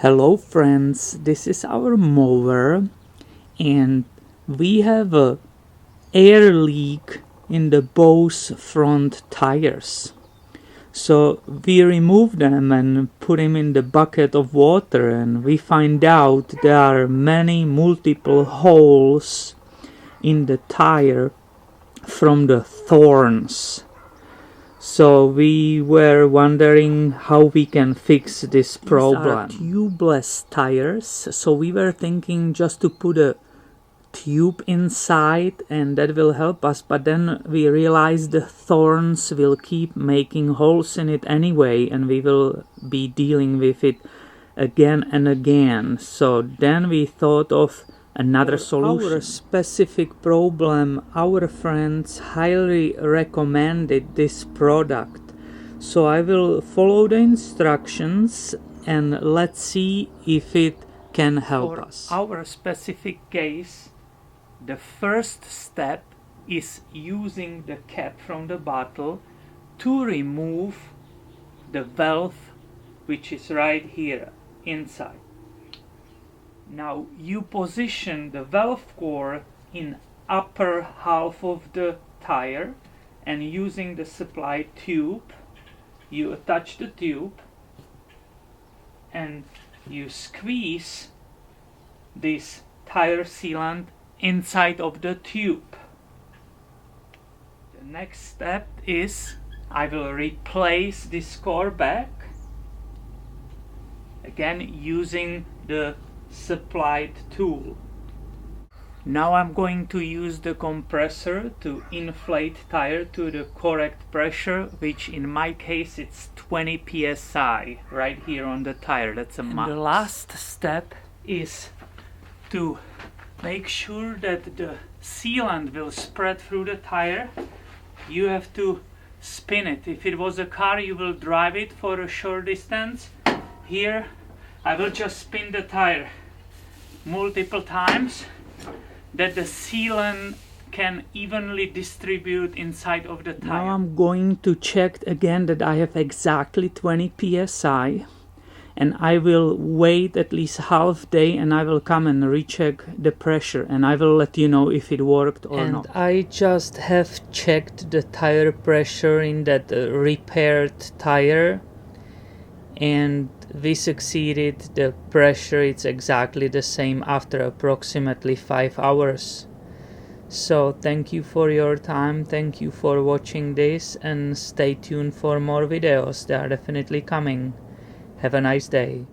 Hello friends, this is our mower and we have a air leak in the both front tires. So we remove them and put them in the bucket of water, and we find out there are multiple holes in the tire from the thorns. So we were wondering how we can fix this problem. These are tubeless tires, so we were thinking just to put a tube inside and that will help us, but then we realized the thorns will keep making holes in it anyway and we will be dealing with it again and again. So then we thought of another solution. Our specific problem, our friends highly recommended this product. So I will follow the instructions and let's see if it can help us. For our specific case, the first step is using the cap from the bottle to remove the valve, which is right here inside. Now you position the valve core in upper half of the tire, and using the supply tube you attach the tube and you squeeze this tire sealant inside of the tube. The next step is I will replace this core back, again using the supplied tool. Now I'm going to use the compressor to inflate tire to the correct pressure, which in my case it's 20 psi right here on the tire. That's a max. The last step is to make sure that the sealant will spread through the tire. You have to spin it. If it was a car, you will drive it for a short distance. Here I will just spin the tire multiple times that the sealant can evenly distribute inside of the tire. Now I'm going to check again that I have exactly 20 psi, and I will wait at least half day and I will come and recheck the pressure and I will let you know if it worked or not. And I just have checked the tire pressure in that repaired tire and we succeeded. The pressure is exactly the same after approximately 5 hours. So thank you for your time, thank you for watching this, and stay tuned for more videos. They are definitely coming. Have a nice day.